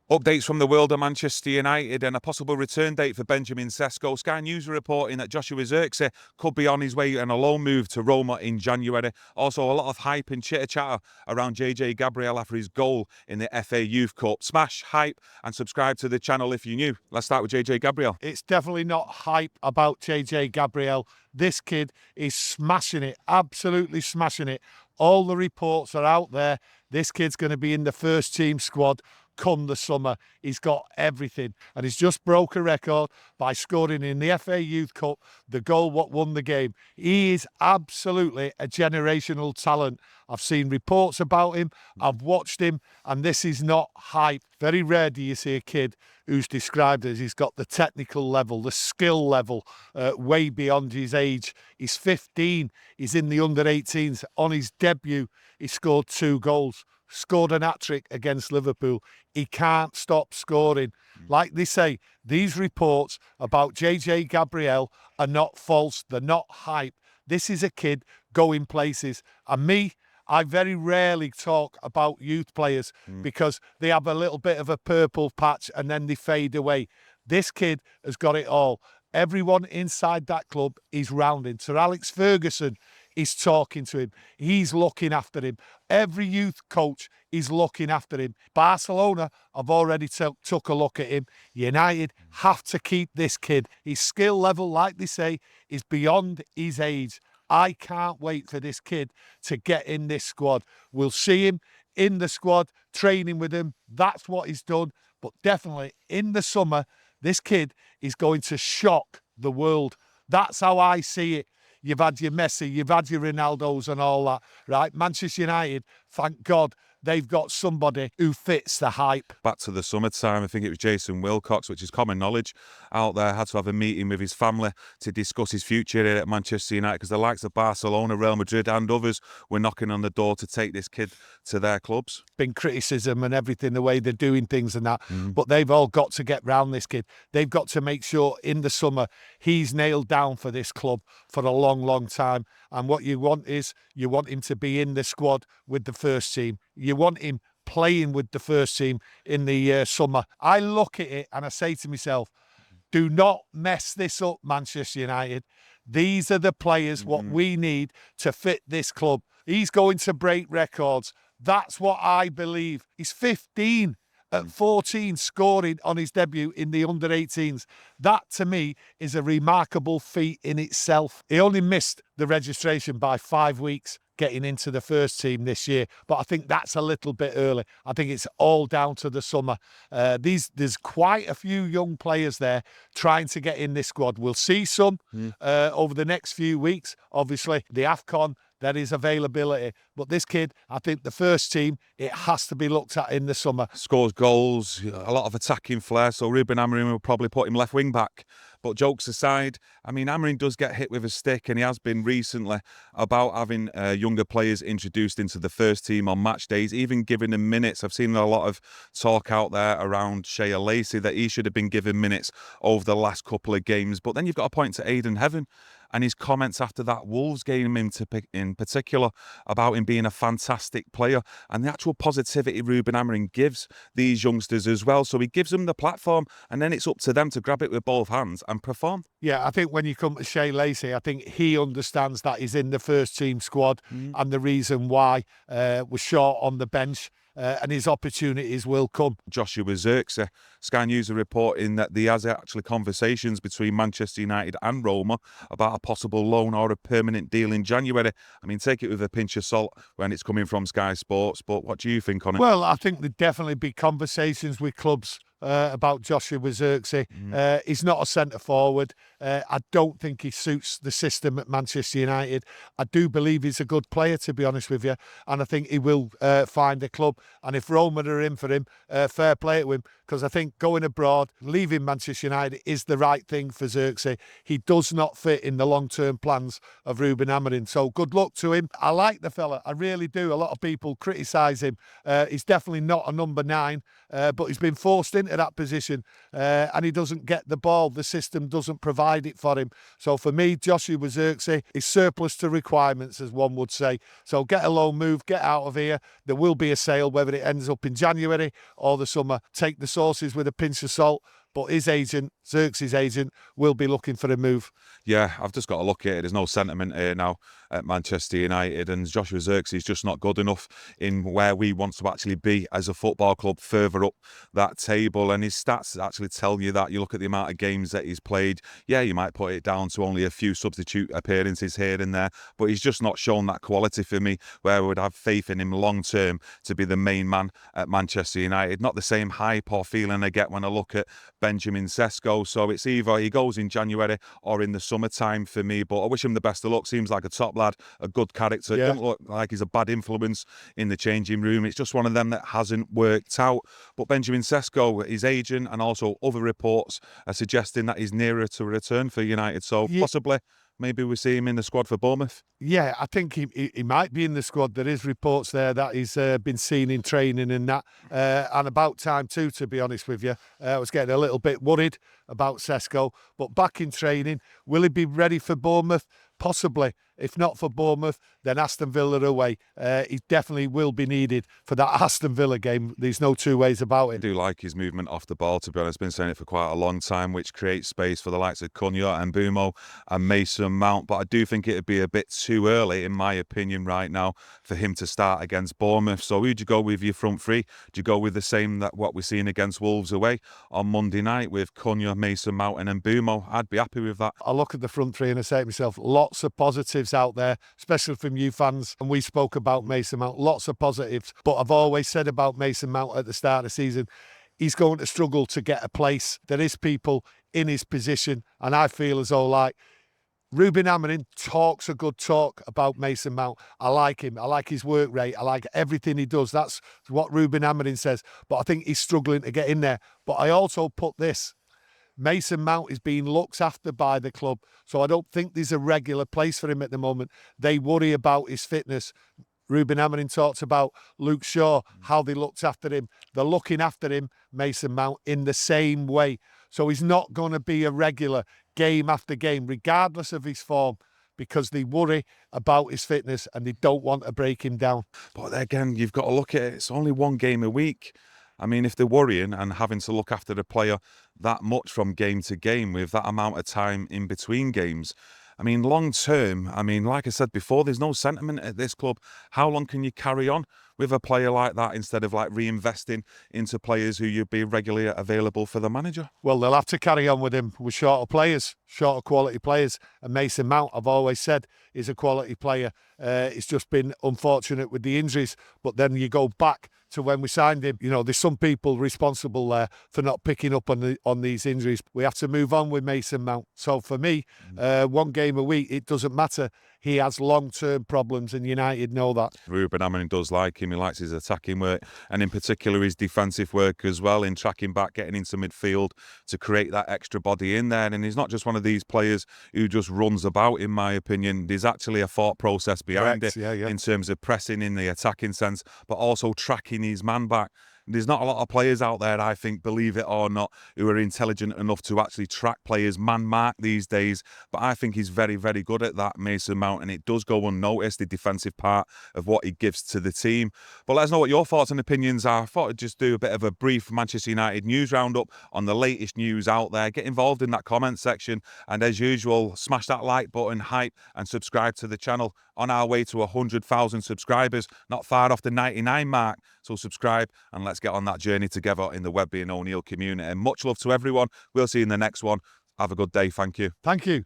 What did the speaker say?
Updates from the world of Manchester United and a possible return date for Benjamin Sesko. Sky News are reporting that Joshua Zirkzee could be on his way on a loan move to Roma in January. Also, a lot of hype and chitter-chatter around JJ Gabriel after his goal in the FA Youth Cup. Smash, hype and subscribe to the channel if you're new. Let's start with JJ Gabriel. It's definitely not hype about JJ Gabriel. This kid is smashing it, absolutely smashing it. All the reports are out there. This kid's going to be in the first team squad come the summer. He's got everything, and he's just broke a record by scoring in the FA Youth Cup the goal what won the game. He is absolutely a generational talent. I've seen reports about him, I've watched him, and this is not hype. Very rare do you see a kid who's described as he's got the technical level, the skill level, way beyond his age. He's 15, he's in the under-18s. On his debut, he scored 2 goals. Scored an hat-trick against Liverpool. He can't stop scoring. Like they say, these reports about JJ Gabriel are not false. They're not hype. This is a kid going places. And me, I very rarely talk about youth players because they have a little bit of a purple patch and then they fade away. This kid has got it all. Everyone inside that club is rounding. Sir Alex Ferguson is talking to him. He's looking after him. Every youth coach is looking after him. Barcelona have already took a look at him. United have to keep this kid. His skill level, like they say, is beyond his age. I can't wait for this kid to get in this squad. We'll see him in the squad, training with him. That's what he's done. But definitely in the summer, this kid is going to shock the world. That's how I see it. You've had your Messi, you've had your Ronaldos and all that, right? Manchester United, thank God, they've got somebody who fits the hype. Back to the summertime, I think it was Jason Wilcox, which is common knowledge out there, had to have a meeting with his family to discuss his future here at Manchester United because the likes of Barcelona, Real Madrid and others were knocking on the door to take this kid to their clubs. Been criticism and everything, the way they're doing things and that, but they've all got to get round this kid. They've got to make sure in the summer he's nailed down for this club for a long, long time. And what you want is, you want him to be in the squad with the first team. You want him playing with the first team in the summer. I look at it and I say to myself, do not mess this up, Manchester United. These are the players what we need to fit this club. He's going to break records. That's what I believe. He's 15 at 14 scoring on his debut in the under-18s. That, to me, is a remarkable feat in itself. He only missed the registration by 5 weeks getting into the first team this year, but I think that's a little bit early. I think it's all down to the summer. There's quite a few young players there trying to get in this squad. We'll see some over the next few weeks. Obviously, the AFCON, there is availability. But this kid, I think the first team, it has to be looked at in the summer. Scores goals, a lot of attacking flair, so Ruben Amorim will probably put him left wing back. But jokes aside, I mean, Amorim does get hit with a stick, and he has been recently about having younger players introduced into the first team on match days, even giving them minutes. I've seen a lot of talk out there around Shea Lacey that he should have been given minutes over the last couple of games. But then you've got to point to Aidan Heaven and his comments after that Wolves game in particular about him being a fantastic player and the actual positivity Ruben Amorim gives these youngsters as well. So he gives them the platform and then it's up to them to grab it with both hands and perform. Yeah, I think when you come to Shea Lacey, I think he understands that he's in the first team squad and the reason why was short on the bench. And his opportunities will come. Joshua Zirkzee, Sky News are reporting that there has actually conversations between Manchester United and Roma about a possible loan or a permanent deal in January. I mean, take it with a pinch of salt when it's coming from Sky Sports, but what do you think on it? Well, I think there'd definitely be conversations with clubs about Joshua Zirkzee. He's not a centre forward. I don't think he suits the system at Manchester United. I do believe he's a good player, to be honest with you, and I think he will find a club. And if Roma are in for him, fair play to him, because I think going abroad, leaving Manchester United is the right thing for Zirkzee. He does not fit in the long-term plans of Ruben Amorim. So good luck to him. I like the fella, I really do. A lot of people criticise him. He's definitely not a number 9. but he's been forced into that position and he doesn't get the ball. The system doesn't provide it for him. So for me, Joshua Zirkzee is surplus to requirements, as one would say. So get a loan move, get out of here. There will be a sale, whether it ends up in January or the summer. Take the sources with a pinch of salt. But his agent, Zirkzee's agent, will be looking for a move. Yeah, I've just got to look at it. There's no sentiment here now at Manchester United, and Joshua Zirkzee is just not good enough in where we want to actually be as a football club further up that table. And his stats actually tell you that. You look at the amount of games that he's played. Yeah, you might put it down to only a few substitute appearances here and there, but he's just not shown that quality for me where I would have faith in him long term to be the main man at Manchester United. Not the same hype or feeling I get when I look at Benjamin Sesko. So it's either he goes in January or in the summertime for me, but I wish him the best of luck. Seems like a top lad, a good character. Yeah. Doesn't look like he's a bad influence in the changing room. It's just one of them that hasn't worked out. But Benjamin Sesko, his agent and also other reports are suggesting that he's nearer to a return for United. So possibly maybe we see him in the squad for Bournemouth. Yeah, I think he might be in the squad. There is reports there that he's been seen in training and that. And about time too, to be honest with you. I was getting a little bit worried about Sesko. But back in training, will he be ready for Bournemouth? Possibly. If not for Bournemouth, then Aston Villa away. He definitely will be needed for that Aston Villa game. There's no two ways about it. I do like his movement off the ball, to be honest. Been saying it for quite a long time, which creates space for the likes of Cunha and Mbeumo and Mason Mount. But I do think it'd be a bit too early, in my opinion, right now, for him to start against Bournemouth. So who'd you go with your front three? Do you go with the same that what we're seeing against Wolves away on Monday night with Cunha, Mason Mount and Mbeumo? I'd be happy with that. I look at the front three and I say to myself, lots of positives out there, especially from you fans. And we spoke about Mason Mount, lots of positives. But I've always said about Mason Mount at the start of the season, he's going to struggle to get a place. There is people in his position, and I feel as though like Ruben Amorim talks a good talk about Mason Mount. I like him. I like his work rate. I like everything he does. That's what Ruben Amorim says. But I think he's struggling to get in there. But I also put this. Mason Mount is being looked after by the club, so I don't think there's a regular place for him at the moment. They worry about his fitness. Ruben Amorim talks about Luke Shaw, how they looked after him. They're looking after him, Mason Mount, in the same way. So he's not going to be a regular game after game, regardless of his form, because they worry about his fitness and they don't want to break him down. But again, you've got to look at it. It's only one game a week. I mean, if they're worrying and having to look after the player that much from game to game with that amount of time in between games, I mean, long term, I mean, like I said before, there's no sentiment at this club. How long can you carry on with a player like that instead of like reinvesting into players who you'd be regularly available for the manager? Well, they'll have to carry on with him with shorter players, shorter quality players. And Mason Mount, I've always said, is a quality player. It's just been unfortunate with the injuries. But then you go back to when we signed him. You know, there's some people responsible there for not picking up on these injuries. We have to move on with Mason Mount. So for me, one game a week, it doesn't matter. He has long-term problems, and United know that. Ruben Amorim does like him. He likes his attacking work, and in particular his defensive work as well, in tracking back, getting into midfield to create that extra body in there. And he's not just one of these players who just runs about, in my opinion. There's actually a thought process behind it in terms of pressing in the attacking sense, but also tracking his man back. There's not a lot of players out there, I think, believe it or not, who are intelligent enough to actually track players, man mark these days. But I think he's very, very good at that, Mason Mount, and it does go unnoticed, the defensive part of what he gives to the team. But let us know what your thoughts and opinions are. I thought I'd just do a bit of a brief Manchester United news roundup on the latest news out there. Get involved in that comment section. And as usual, smash that like button, hype, and subscribe to the channel. On our way to 100,000 subscribers, not far off the 99 mark. So subscribe and let's get on that journey together in the Webby O'Neill community. And much love to everyone. We'll see you in the next one. Have a good day. Thank you. Thank you.